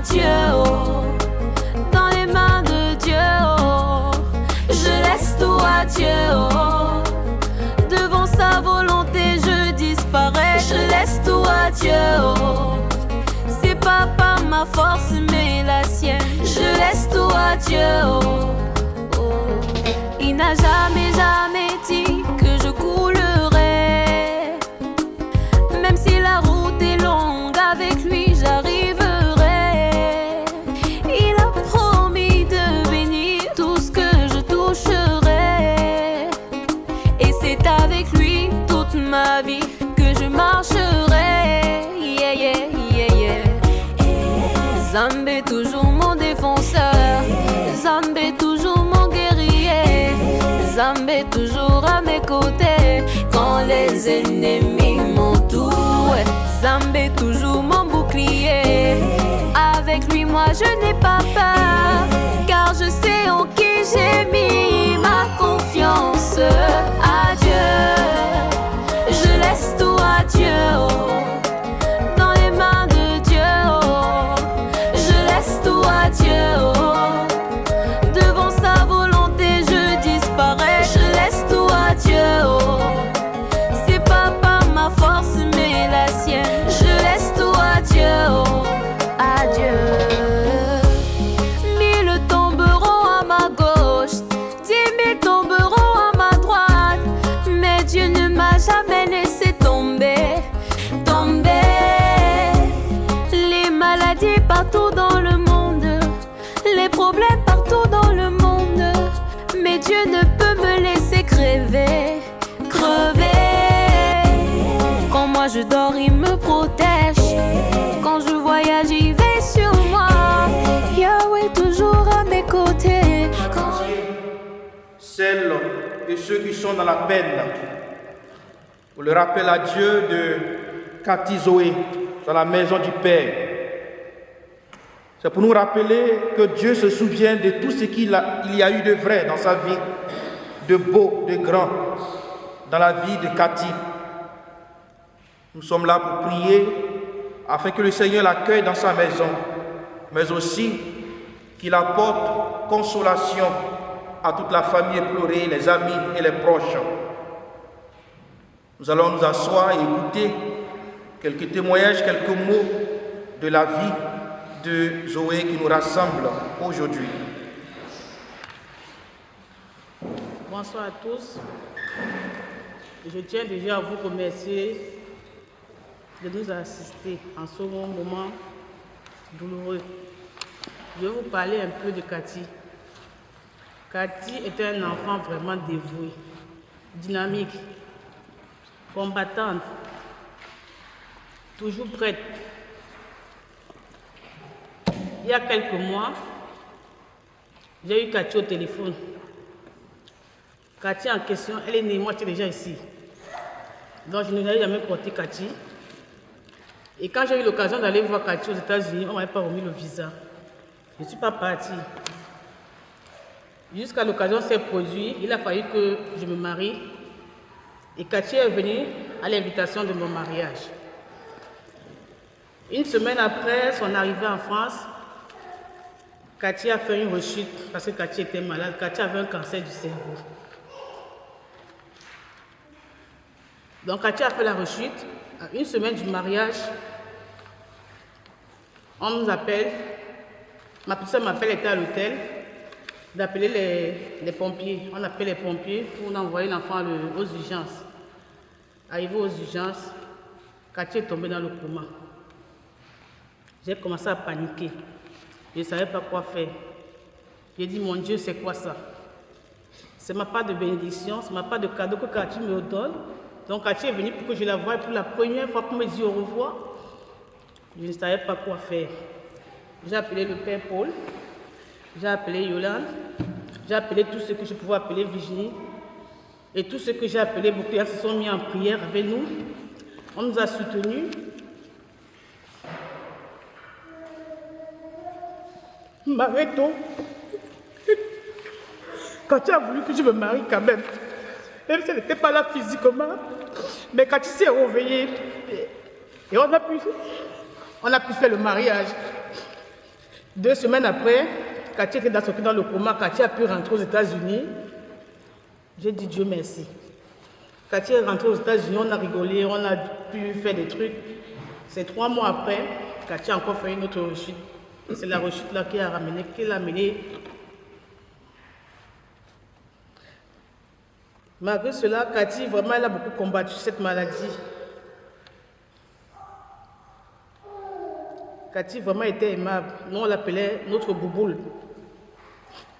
Dieu, oh, dans les mains de Dieu, oh, je laisse tout à Dieu, oh, devant sa volonté je disparais, je laisse tout à Dieu, oh, c'est pas par ma force mais la sienne, je laisse tout à Dieu, oh, oh. Il n'a jamais dit que je coulerais, même si la route est longue, avec lui j'arriverai. Il a promis de bénir tout ce que je toucherai, et c'est avec lui toute ma vie que je marcherai. Yeah, yeah, yeah, yeah. Zambé toujours mon défenseur, Zambé toujours mon guerrier, Zambé toujours à mes côtés quand les ennemis m'entourent. Zambé toujours mon bouclier, avec lui moi je n'ai pas peur, car je sais en qui j'ai mis ma confiance. Adieu, je laisse tout à Dieu, oh, dans les mains de Dieu, oh, je laisse tout à Dieu, oh, devant sa volonté je disparais, je laisse tout à Dieu, oh, c'est pas par ma force mais la sienne, je laisse tout à Dieu, oh, adieu. Mille tomberont à ma gauche, 10 000 tomberont à ma droite, mais Dieu ne m'a jamais laissé tomber, tomber. Les maladies partout dans le monde, les problèmes partout dans le monde, mais Dieu ne peut me laisser crever, crever. Quand moi je dors, il me protège, quand je voyage, il veille sur moi. Yahweh toujours à mes côtés. Celles et ceux qui sont dans la peine, pour le rappel à Dieu de Cathy Zoé dans la maison du Père. C'est pour nous rappeler que Dieu se souvient de tout ce qu'il y a eu de vrai dans sa vie, de beau, de grand, dans la vie de Cathy. Nous sommes là pour prier afin que le Seigneur l'accueille dans sa maison, mais aussi qu'il apporte consolation à toute la famille éplorée, les amis et les proches. Nous allons nous asseoir et écouter quelques témoignages, quelques mots de la vie de Zoé qui nous rassemble aujourd'hui. Bonsoir à tous. Je tiens déjà à vous remercier de nous assister en ce moment douloureux. Je vais vous parler un peu de Cathy. Cathy était un enfant vraiment dévoué, dynamique, combattante, toujours prête. Il y a quelques mois, j'ai eu Cathy au téléphone. Cathy en question, elle est née, moi j'étais déjà ici. Donc je n'avais jamais porté Cathy. Et quand j'ai eu l'occasion d'aller voir Cathy aux États-Unis, on ne m'avait pas remis le visa. Je ne suis pas partie. Jusqu'à l'occasion s'est produite, il a fallu que je me marie. Et Cathy est venue à l'invitation de mon mariage. Une semaine après son arrivée en France, Cathy a fait une rechute parce que Cathy était malade. Cathy avait un cancer du cerveau. Donc Cathy a fait la rechute. À une semaine du mariage, on nous appelle. Ma petite soeur m'appelle, elle était à l'hôtel, d'appeler les pompiers. On appelle les pompiers pour envoyer l'enfant aux urgences. Arrivé aux urgences, Cathy est tombée dans le coma. J'ai commencé à paniquer. Je ne savais pas quoi faire. J'ai dit, mon Dieu, c'est quoi ça? C'est ma part de bénédiction, c'est ma part de cadeau que Cathy me donne. Donc Cathy est venue pour que je la voie pour la première fois, pour me dire au revoir. Je ne savais pas quoi faire. J'ai appelé le Père Paul, j'ai appelé Yolande, j'ai appelé tous ceux que je pouvais appeler Virginie. Et tous ceux que j'ai appelés, beaucoup se sont mis en prière avec nous. On nous a soutenus. Maréto, quand tu as voulu que je me marie quand même si elle n'était pas là physiquement, mais quand tu s'est réveillée, et on a pu faire le mariage. 2 semaines après, Cathy était dans le coma. Cathy a pu rentrer aux États-Unis. J'ai dit Dieu merci. Cathy est rentrée aux États-Unis, on a rigolé, on a pu faire des trucs. C'est 3 mois après, Cathy a encore fait une autre rechute. Et c'est la rechute là qui l'a amené. Malgré cela, Cathy, vraiment, elle a beaucoup combattu cette maladie. Cathy vraiment était aimable. Nous, on l'appelait notre bouboule.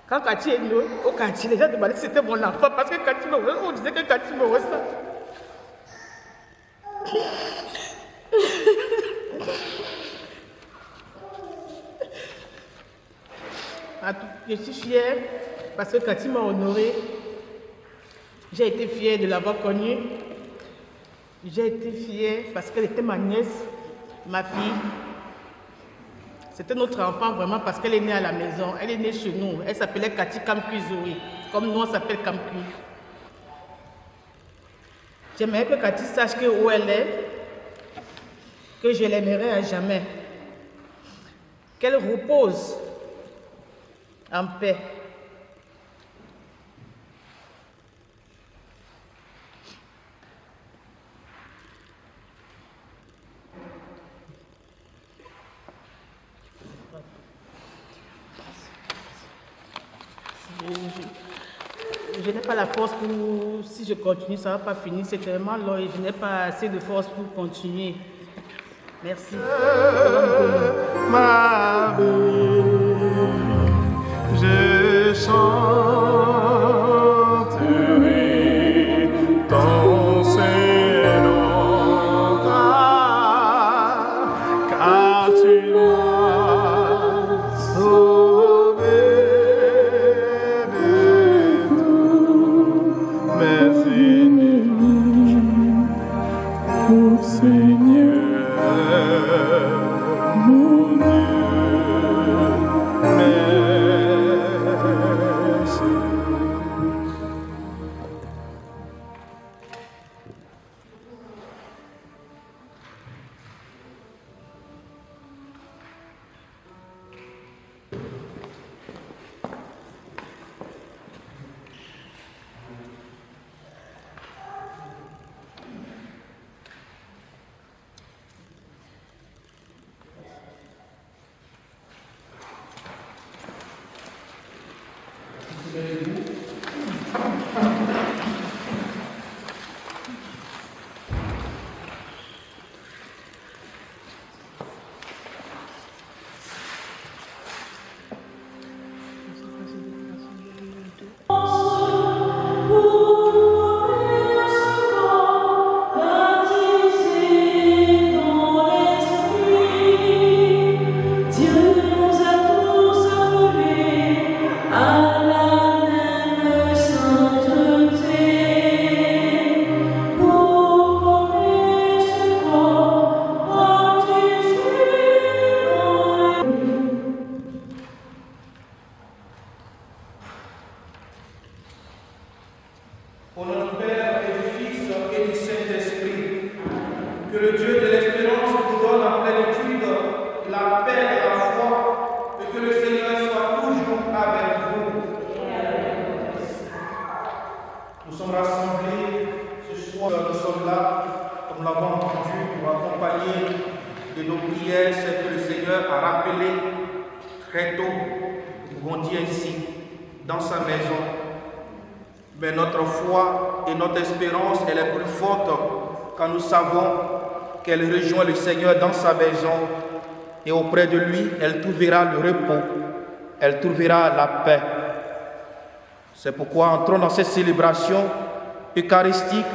Quand Cathy est née au quartier, les gens demandaient si c'était mon enfant parce que Cathy me ressemble. On disait que Cathy me ressemble. Je suis fière parce que Cathy m'a honorée. J'ai été fière de l'avoir connue. J'ai été fière parce qu'elle était ma nièce, ma fille. C'était notre enfant vraiment parce qu'elle est née à la maison. Elle est née chez nous. Elle s'appelait Cathy Kamkui Zoé. Comme nous, on s'appelle Kamkui. J'aimerais que Cathy sache que où elle est, que je l'aimerai à jamais. Qu'elle repose en paix. Je n'ai pas la force pour... Si je continue, ça ne va pas finir. C'est tellement long et je n'ai pas assez de force pour continuer. Merci. Ma vie, je chanterai ton Seigneur, car tu m'as sauvé de tous mes ennemis, ô Seigneur. Mon Dieu, merci. Au nom du Père et du Fils et du Saint-Esprit, que le Dieu de l'espérance vous donne en plénitude la paix et la foi, et que le Seigneur soit toujours avec vous. Nous sommes rassemblés ce soir, nous sommes là, comme nous l'avons entendu, pour accompagner de nos prières ce que le Seigneur a rappelé très tôt, nous pouvons dire ici, dans sa maison. Mais notre foi et notre espérance, elle est plus forte quand nous savons qu'elle rejoint le Seigneur dans sa maison et auprès de lui, elle trouvera le repos, elle trouvera la paix. C'est pourquoi entrons dans cette célébration eucharistique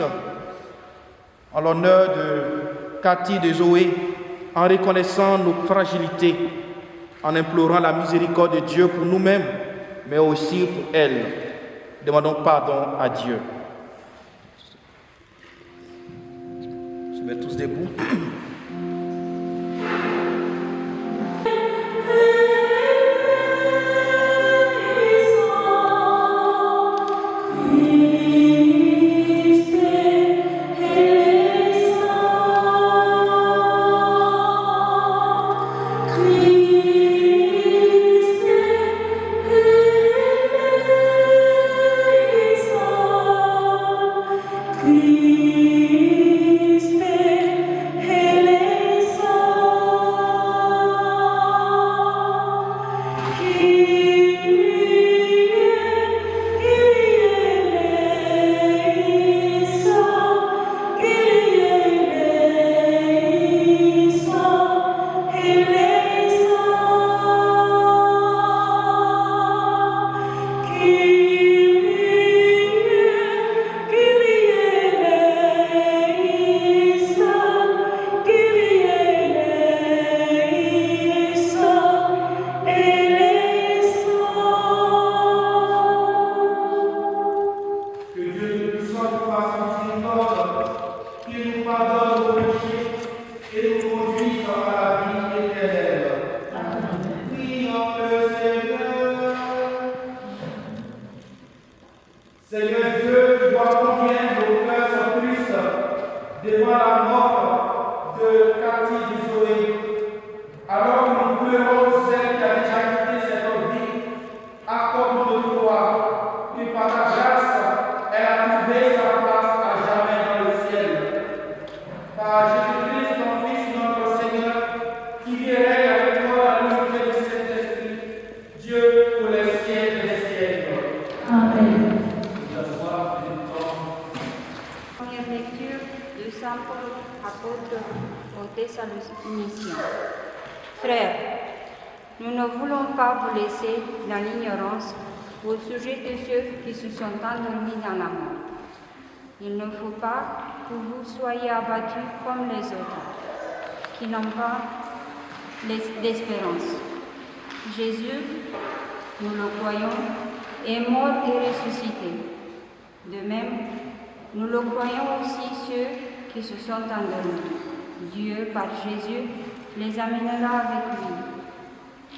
en l'honneur de Cathy de Zoé, en reconnaissant nos fragilités, en implorant la miséricorde de Dieu pour nous-mêmes, mais aussi pour elle. Demandons pardon à Dieu. Se met tous debout. Christ Frères, nous ne voulons pas vous laisser dans l'ignorance au sujet de ceux qui se sont endormis dans la mort. Il ne faut pas que vous soyez abattus comme les autres, qui n'ont pas d'espérance. Jésus, nous le croyons, est mort et ressuscité. De même, nous le croyons aussi ceux qui se sont endormis. Dieu, par Jésus, les amènera avec lui.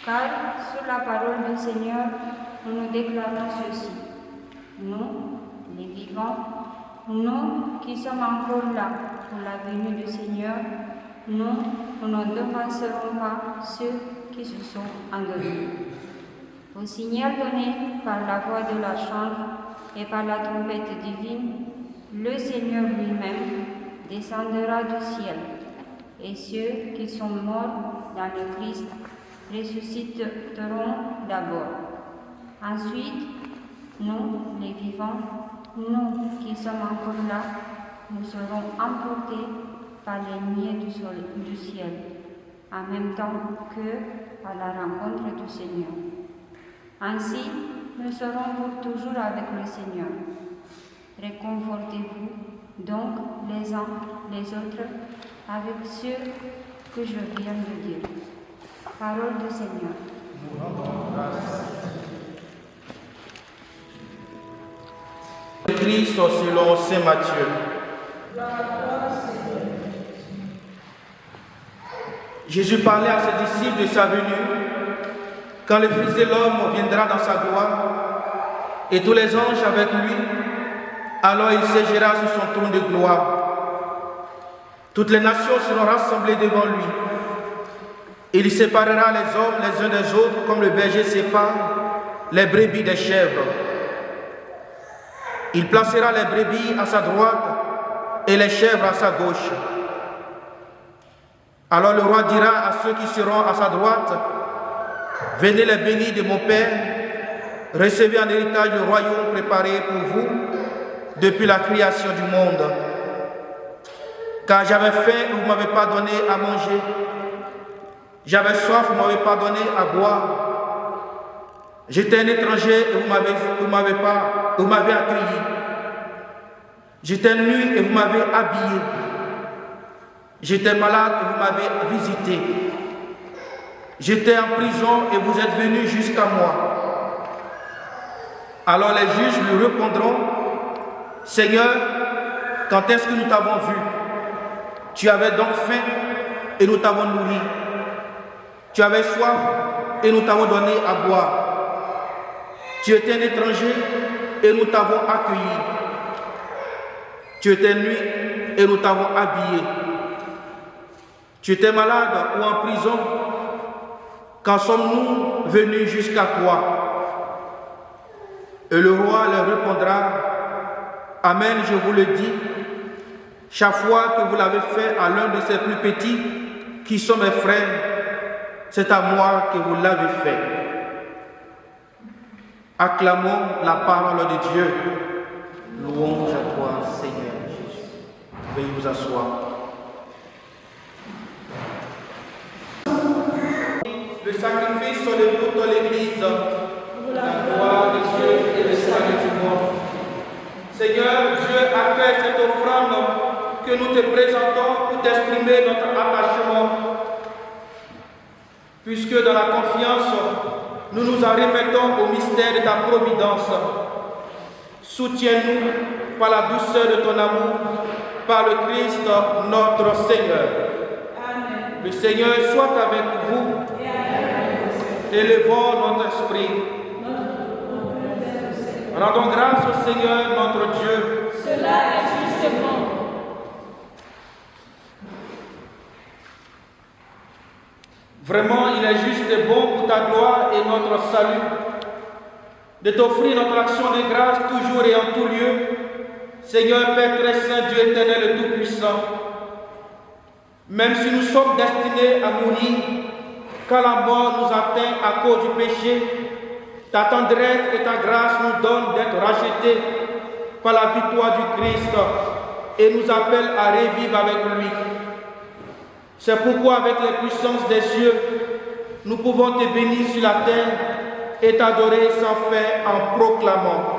Car, sur la parole du Seigneur, nous déclarons ceci. Nous, les vivants, nous qui sommes encore là pour la venue du Seigneur, nous ne devancerons pas ceux qui se sont endormis. Au signal donné par la voix de la chambre et par la trompette divine, le Seigneur lui-même descendra du ciel, et ceux qui sont morts dans le Christ ressusciteront d'abord. Ensuite, nous, les vivants, nous qui sommes encore là, nous serons emportés par les nuées du ciel, en même temps que à la rencontre du Seigneur. Ainsi, nous serons pour toujours avec le Seigneur. Réconfortez-vous donc les uns les autres avec ce que je viens de dire. Parole du Seigneur. Christ selon saint Matthieu. Jésus parlait à ses disciples de sa venue, quand le Fils de l'homme viendra dans sa gloire, et tous les anges avec lui, alors il siégera sur son trône de gloire. Toutes les nations seront rassemblées devant lui. Il séparera les hommes les uns des autres comme le berger sépare les brebis des chèvres. Il placera les brebis à sa droite et les chèvres à sa gauche. Alors le roi dira à ceux qui seront à sa droite, « Venez les bénis de mon Père, recevez en héritage le royaume préparé pour vous depuis la création du monde. Car j'avais faim et vous ne m'avez pas donné à manger. J'avais soif, vous ne m'avez pas donné à boire. J'étais un étranger et vous m'avez accueilli. J'étais nu et vous m'avez habillé. J'étais malade et vous m'avez visité. J'étais en prison et vous êtes venus jusqu'à moi. » Alors les juges lui répondront, « Seigneur, quand est-ce que nous t'avons vu? Tu avais donc faim et nous t'avons nourri. Tu avais soif et nous t'avons donné à boire. Tu étais un étranger et nous t'avons accueilli. Tu étais nu et nous t'avons habillé. Tu étais malade ou en prison. Quand sommes-nous venus jusqu'à toi? » Et le roi leur répondra, « Amen, je vous le dis, chaque fois que vous l'avez fait à l'un de ces plus petits, qui sont mes frères, c'est à moi que vous l'avez fait. » Acclamons la parole de Dieu. Louange à toi, Seigneur Jésus. Veuillez vous asseoir. Le sacrifice de toute l'Église, la gloire de Dieu et le salut du monde. Seigneur, Dieu, accueille cette offrande que nous te présentons pour t'exprimer notre attachement. Puisque dans la confiance, nous nous en remettons au mystère de ta providence. Soutiens-nous par la douceur de ton amour, par le Christ notre Seigneur. Amen. Le Seigneur soit avec vous. Élevons notre esprit. Rendons grâce au Seigneur notre Dieu. Cela est justement. Vraiment, il est juste et bon pour ta gloire et notre salut de t'offrir notre action de grâce toujours et en tout lieu. Seigneur Père très saint, Dieu éternel et tout-puissant, même si nous sommes destinés à mourir, quand la mort nous atteint à cause du péché, ta tendresse et ta grâce nous donnent d'être rachetés par la victoire du Christ et nous appellent à revivre avec lui. C'est pourquoi avec les puissances des cieux, nous pouvons te bénir sur la terre et t'adorer sans fin en proclamant.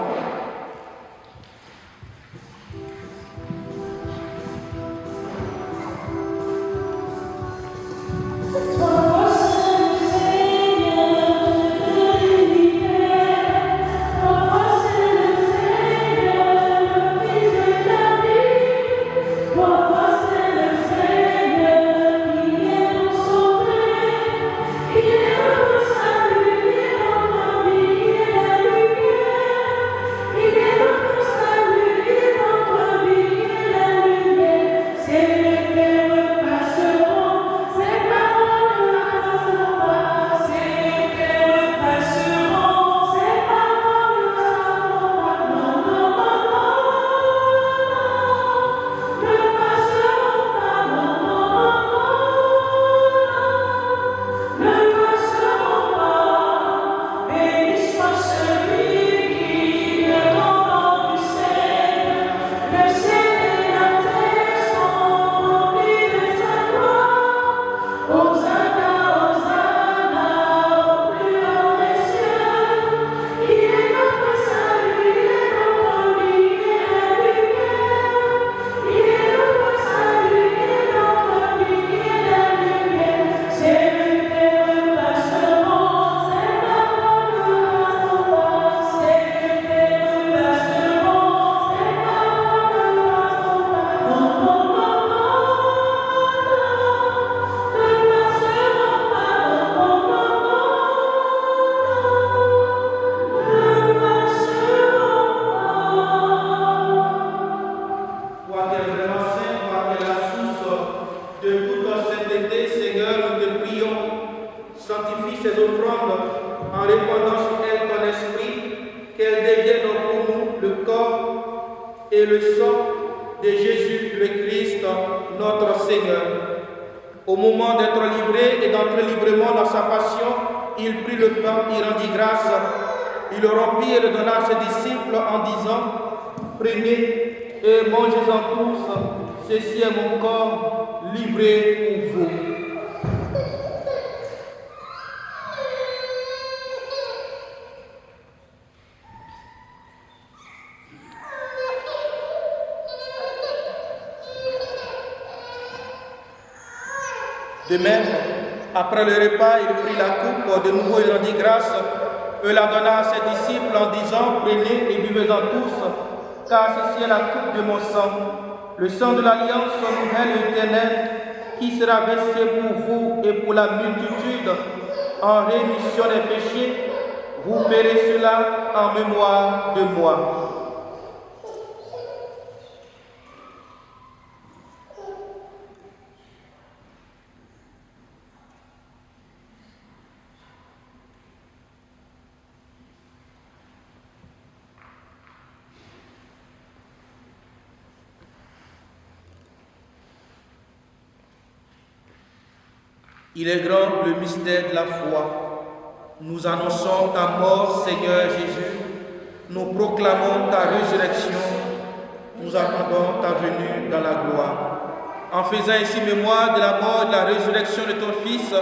Ceci est mon corps livré pour vous. De même, après le repas, il prit la coupe, de nouveau il rendit grâce, et la donna à ses disciples en disant, prenez et buvez-en tous, car ceci est la coupe de mon sang. Le sang de l'alliance nouvelle et éternelle qui sera versé pour vous et pour la multitude en rémission des péchés, vous ferez cela en mémoire de moi. Il est grand le mystère de la foi. Nous annonçons ta mort, Seigneur Jésus. Nous proclamons ta résurrection. Nous attendons ta venue dans la gloire. En faisant ainsi mémoire de la mort et de la résurrection de ton Fils,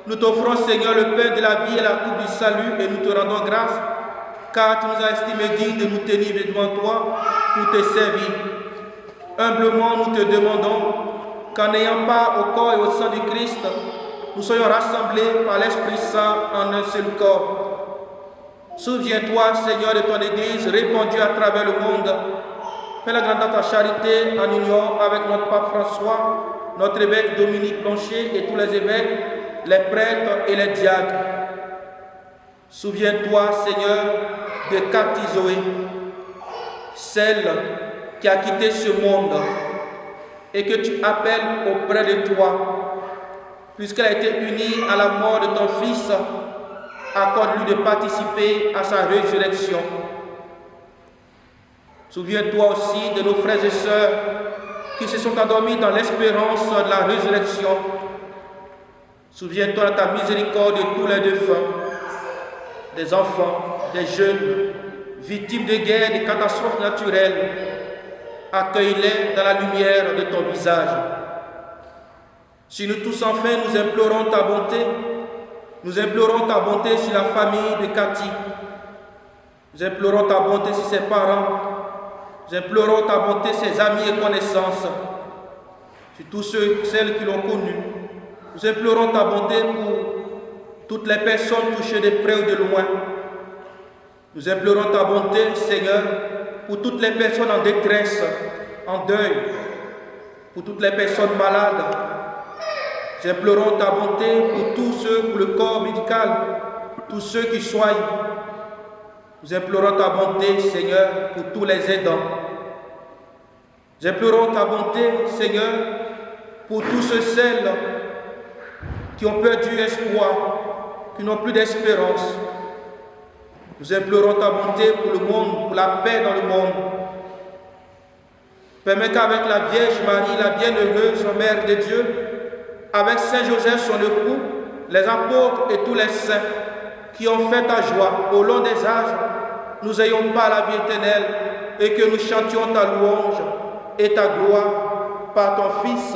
nous t'offrons, Seigneur, le pain de la vie et la coupe du salut, et nous te rendons grâce, car tu nous as estimés dignes de nous tenir devant toi pour te servir. Humblement, nous te demandons qu'en n'ayant pas au corps et au sang du Christ, nous soyons rassemblés par l'Esprit Saint en un seul corps. Souviens-toi, Seigneur, de ton Église répandue à travers le monde. Fais la grande ta charité en union avec notre pape François, notre évêque Dominique Blanchet et tous les évêques, les prêtres et les diacres. Souviens-toi, Seigneur, de Cathy Zoé, celle qui a quitté ce monde et que tu appelles auprès de toi. Puisqu'elle a été unie à la mort de ton Fils, accorde-lui de participer à sa résurrection. Souviens-toi aussi de nos frères et sœurs qui se sont endormis dans l'espérance de la résurrection. Souviens-toi de ta miséricorde de tous les défunts, des enfants, des jeunes, victimes de guerres, de catastrophes naturelles. Accueille-les dans la lumière de ton visage. Si nous tous enfin nous implorons ta bonté, Nous implorons ta bonté sur la famille de Cathy. Nous implorons ta bonté sur ses parents. Nous implorons ta bonté sur ses amis et connaissances, sur tous celles qui l'ont connue. Nous implorons ta bonté pour toutes les personnes touchées de près ou de loin. Nous implorons ta bonté, Seigneur, pour toutes les personnes en détresse, en deuil, pour toutes les personnes malades. Nous implorons ta bonté pour tous ceux, pour le corps médical, tous ceux qui soignent. Nous implorons ta bonté, Seigneur, pour tous les aidants. Nous implorons ta bonté, Seigneur, pour tous celles qui ont perdu espoir, qui n'ont plus d'espérance. Nous implorons ta bonté pour le monde, pour la paix dans le monde. Permets qu'avec la Vierge Marie, la bienheureuse Mère de Dieu, avec Saint Joseph son époux, les apôtres et tous les saints qui ont fait ta joie au long des âges, nous ayons pas la vie éternelle et que nous chantions ta louange et ta gloire par ton Fils,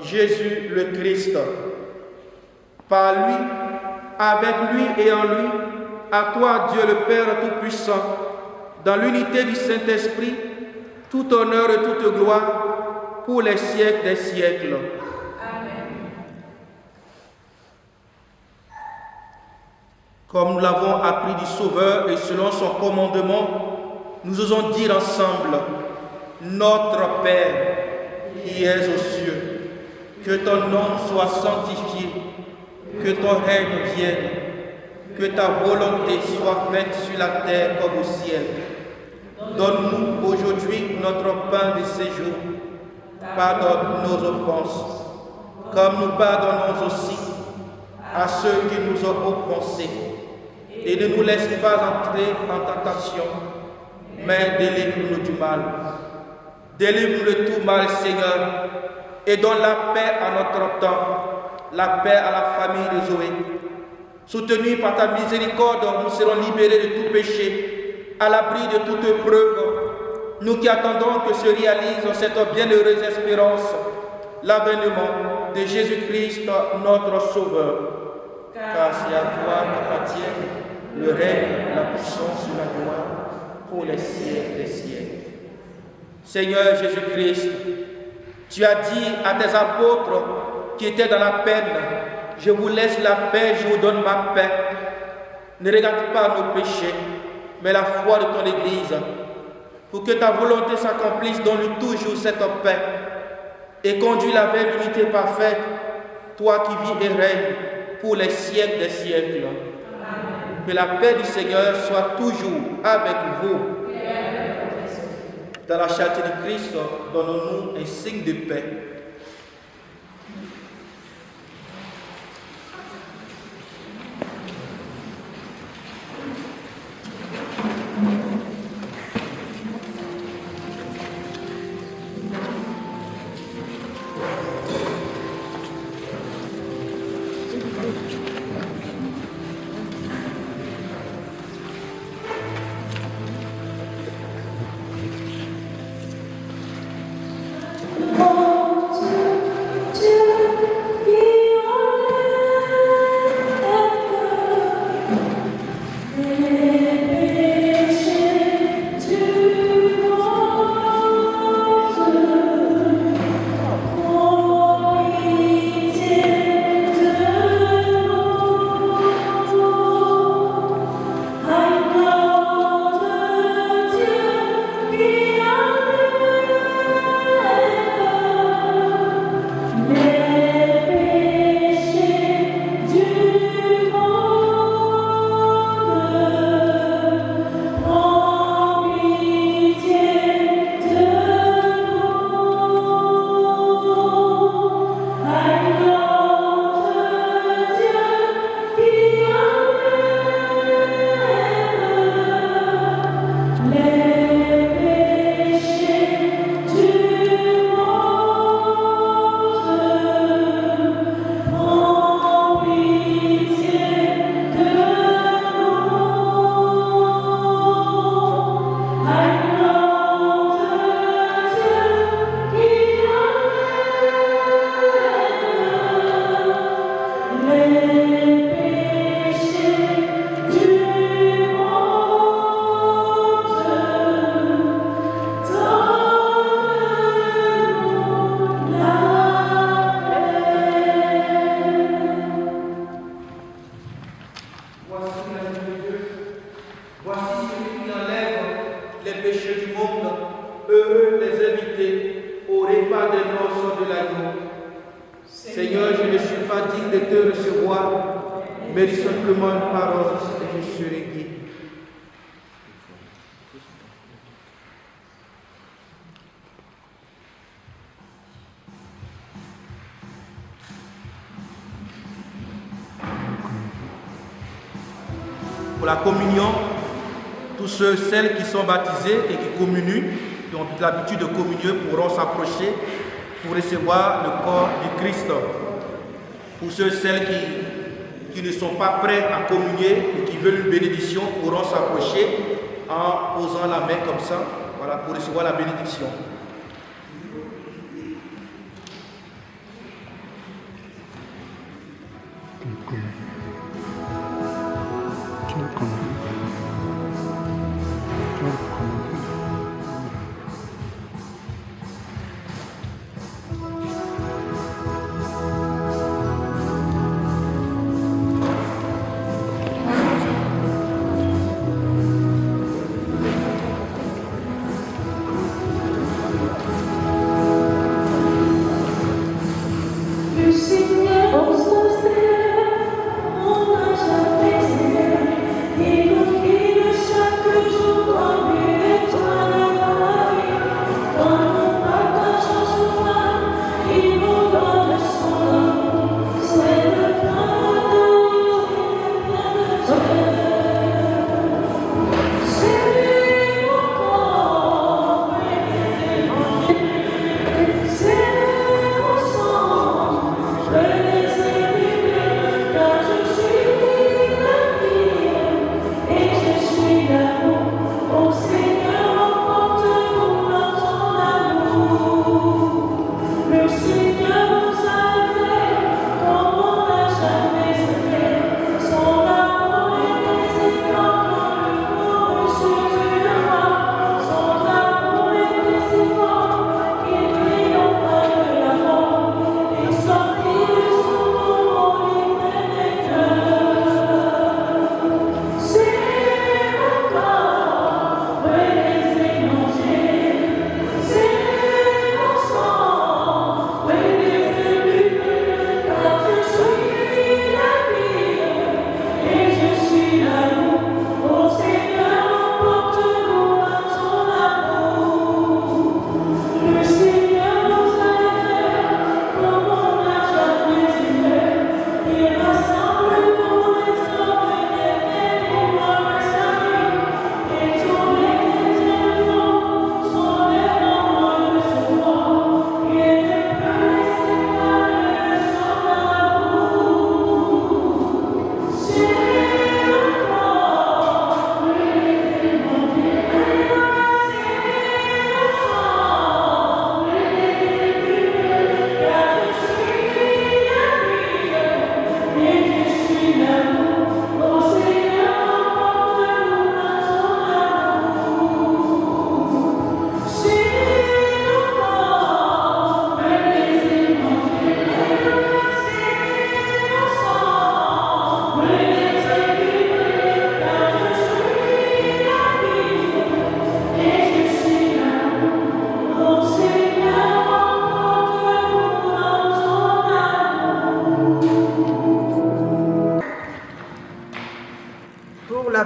Jésus le Christ. Par lui, avec lui et en lui, à toi, Dieu le Père Tout-Puissant, dans l'unité du Saint-Esprit, tout honneur et toute gloire pour les siècles des siècles. Amen. Comme nous l'avons appris du Sauveur et selon son commandement, nous osons dire ensemble, Notre Père qui es aux cieux, que ton nom soit sanctifié, que ton règne vienne, que ta volonté soit faite sur la terre comme au ciel. Donne-nous aujourd'hui notre pain de ce jour. Pardonne nos offenses, comme nous pardonnons aussi à ceux qui nous ont offensés. Et ne nous laisse pas entrer en tentation, mais délivre-nous du mal. Délivre-nous de tout mal, Seigneur, et donne la paix à notre temps, la paix à la famille de Zoé. Soutenus par ta miséricorde, nous serons libérés de tout péché, à l'abri de toute épreuve. Nous qui attendons que se réalise cette bienheureuse espérance, l'avènement de Jésus-Christ, notre Sauveur. Car c'est à toi qu'appartiennent le règne, la puissance et la gloire pour les siècles des siècles. Seigneur Jésus-Christ, tu as dit à tes apôtres qui étaient dans la peine, je vous laisse la paix, je vous donne ma paix. Ne regarde pas nos péchés, mais la foi de ton Église, pour que ta volonté s'accomplisse, donne-lui toujours cette paix et conduis-la vers l'unité parfaite, toi qui vis et règnes pour les siècles des siècles. Amen. Que la paix du Seigneur soit toujours avec vous. Dans la charité de Christ, donnons-nous un signe de paix. Oh, toi, mais dis simplement une parole et je serai guéri. Pour la communion, tous ceux, celles qui sont baptisés et qui communient, qui ont l'habitude de communier, pourront s'approcher pour recevoir le corps du Christ. Pour ceux, celles qui ne sont pas prêts à communier et qui veulent une bénédiction, pourront s'approcher en posant la main comme ça, voilà, pour recevoir la bénédiction.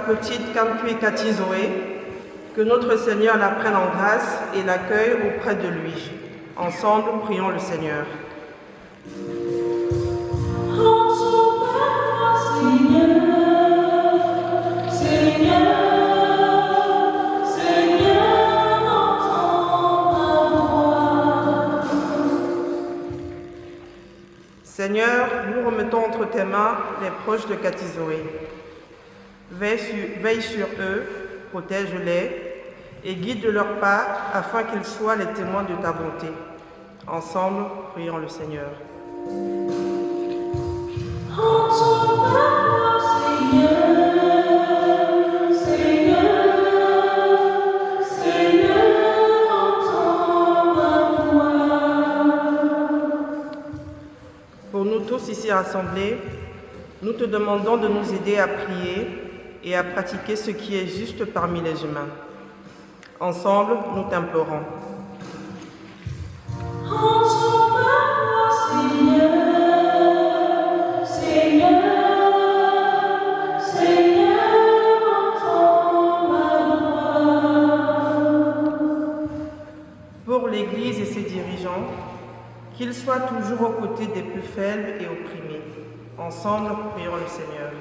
petite Kamkui Kati Zoé, que notre Seigneur la prenne en grâce et l'accueille auprès de lui. Ensemble, prions le Seigneur. Seigneur, nous remettons entre tes mains les proches de Kati Zoé. Veille sur eux, protège-les et guide de leurs pas afin qu'ils soient les témoins de ta bonté. Ensemble, prions le Seigneur. Pour nous tous ici rassemblés, nous te demandons de nous aider à prier et à pratiquer ce qui est juste parmi les humains. Ensemble, nous t'implorons. Seigneur, Seigneur. qu'il soit toujours aux côtés des plus faibles et opprimés. Ensemble, prions le Seigneur.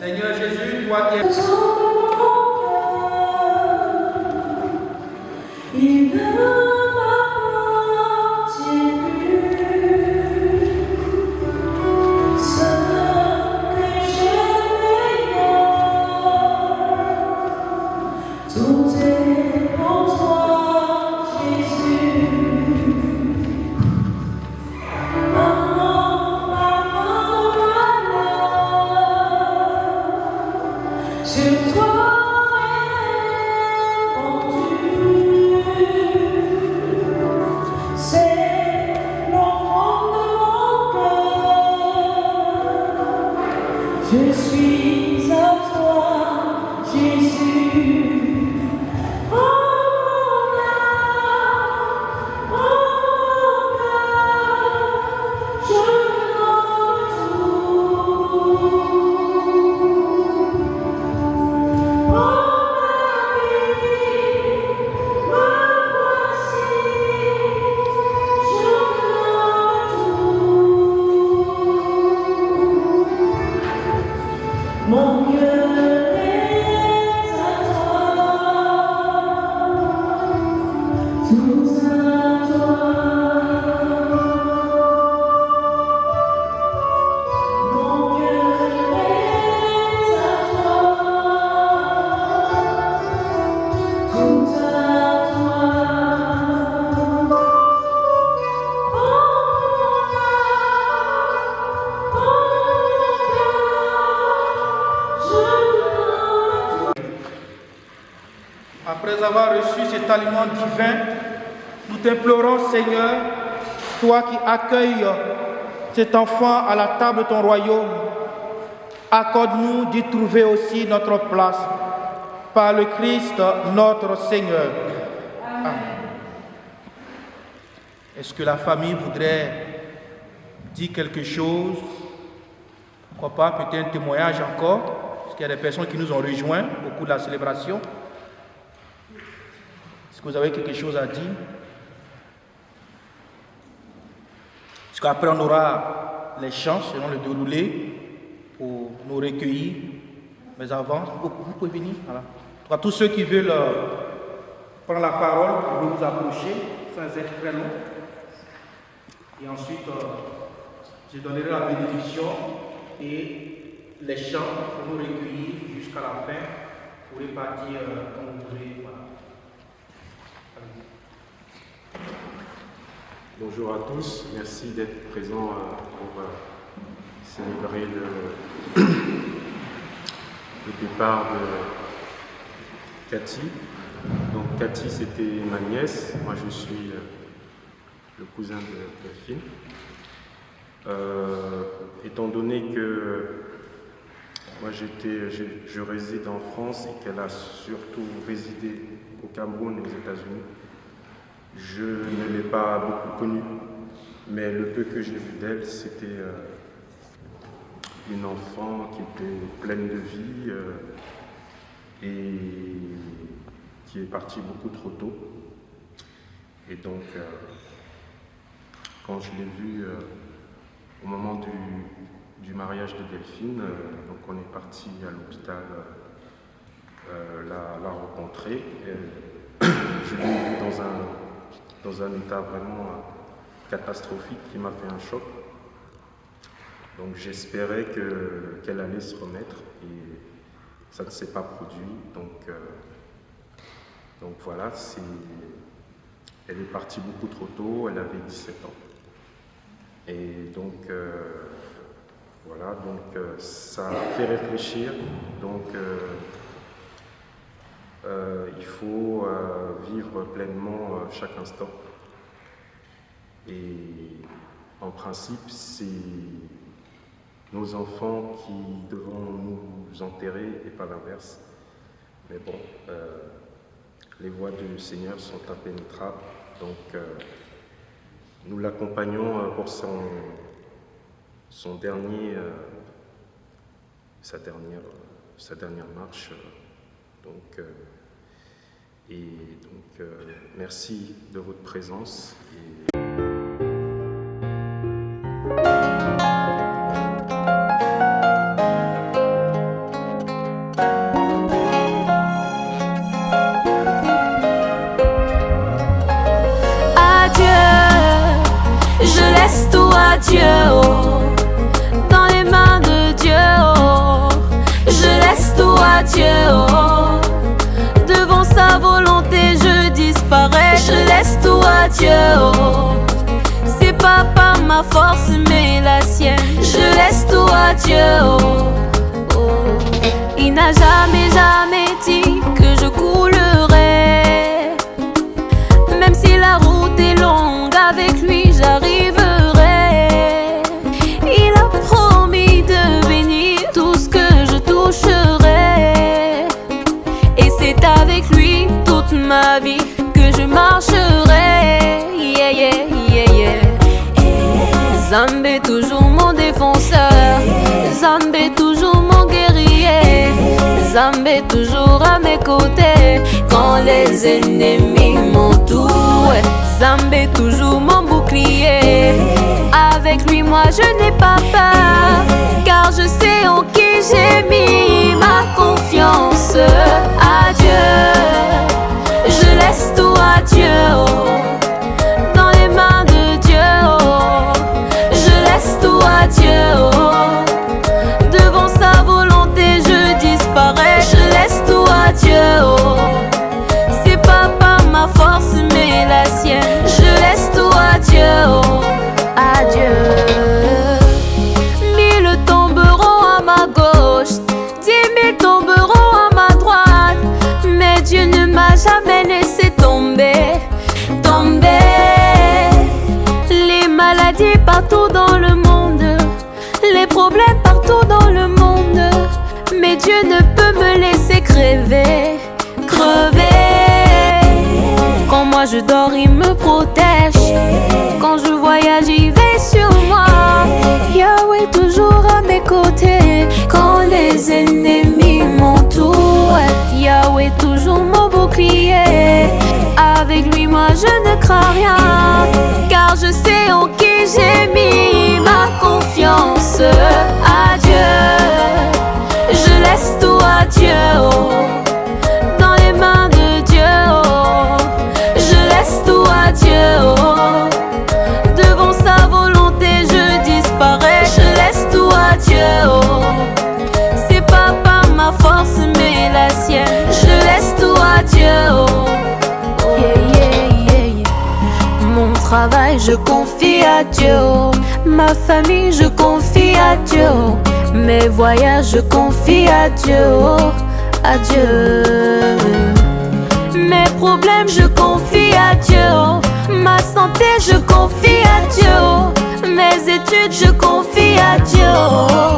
Seigneur Jésus, toi qui es... Il ne m'appartient plus. Ce que j'ai meilleur, tout est pour toi, Jésus. Sur toi c'est l'enfant de mon cœur. Je suis à toi, Jésus. Oh mon âme, oh mon cœur, je donne tout. Oh ma vie, me voici. Mon cœur est à toi, tout à toi. Mon cœur est à toi, tout à toi. Après avoir reçu cet aliment divin, nous t'implorons, Seigneur, toi qui accueilles cet enfant à la table de ton royaume, accorde-nous d'y trouver aussi notre place par le Christ notre Seigneur. Amen. Est-ce que la famille voudrait dire quelque chose? Pourquoi pas, peut-être un témoignage encore, parce qu'il y a des personnes qui nous ont rejoints au cours de la célébration. Est-ce que vous avez quelque chose à dire? Parce qu'après on aura les chants selon le déroulé pour nous recueillir. Mais avant, vous pouvez venir. Voilà. En tout cas, tous ceux qui veulent prendre la parole, vous pouvez vous approcher sans être très long. Et ensuite, je donnerai la bénédiction et les chants pour nous recueillir jusqu'à la fin pour répartir comme vous voulez. Voilà. Bonjour à tous, merci d'être présents pour célébrer le départ de Cathy. Donc Cathy, c'était ma nièce, moi je suis le cousin de Delphine. Étant donné que moi je réside en France et qu'elle a surtout résidé au Cameroun et aux États-Unis, je ne l'ai pas beaucoup connue, mais le peu que j'ai vu d'elle, c'était une enfant qui était pleine de vie et qui est partie beaucoup trop tôt. Et donc, quand je l'ai vue au moment du mariage de Delphine, donc on est parti à l'hôpital la rencontrer. Je l'ai vue dans un état vraiment catastrophique qui m'a fait un choc. Donc j'espérais qu'elle allait se remettre et ça ne s'est pas produit. Donc voilà, elle est partie beaucoup trop tôt, elle avait 17 ans. Et donc voilà, donc ça a fait réfléchir. Donc il faut vivre pleinement chaque instant. Et en principe, c'est nos enfants qui devront nous enterrer et pas l'inverse. Mais bon, les voies du Seigneur sont impénétrables, donc nous l'accompagnons pour sa dernière marche. Merci de votre présence. Dieu, oh, dans les mains de Dieu, oh, je laisse tout à Dieu, oh, devant sa volonté je disparais, je laisse tout à Dieu, oh, c'est pas par ma force mais la sienne, je laisse tout à Dieu, oh, oh. Il n'a jamais dit que je coulerais, même si la route est longue, avec lui j'arriverai. Et c'est avec lui toute ma vie que je marcherai. Yeah, yeah, yeah, yeah. Zambé toujours mon défenseur, Zambé toujours mon guerrier, Zambé toujours à mes côtés quand les ennemis m'entourent. Zambé toujours mon bouclier, avec lui moi je n'ai pas peur, car je sais en qui j'ai mis ma confiance. Adieu, je laisse tout à Dieu, oh, dans les mains de Dieu, oh, je laisse tout à Dieu, oh, devant sa volonté je disparais, je laisse tout à Dieu, oh, c'est pas par ma force mais la sienne, je laisse tout à Dieu, oh, adieu. Mille tomberont à ma gauche, 10 000 tomberont à ma droite, mais Dieu ne m'a jamais laissé tomber, tomber. Les maladies partout dans le monde, les problèmes partout dans le monde, mais Dieu ne peut me laisser crever, crever. Quand moi je dors, il me protège. Quand je voyage, il veille sur moi. Yahweh toujours à mes côtés. Quand les ennemis m'entourent, Yahweh toujours mon bouclier. Avec lui, moi je ne crains rien, car je sais en qui j'ai mis ma confiance. Adieu, je laisse tout à Dieu, oh, dans les mains de Dieu, oh, je laisse tout à Dieu, oh, devant sa volonté je disparais, je laisse tout à Dieu, oh, c'est pas par ma force mais la sienne, je laisse tout à Dieu, oh, yeah, yeah, yeah, yeah. Mon travail je confie à Dieu, oh, ma famille je confie à Dieu, oh, mes voyages je confie à Dieu, oh, à Dieu. Mes problèmes je confie à Dieu, oh, ma santé je confie à Dieu, oh, mes études je confie à Dieu, oh.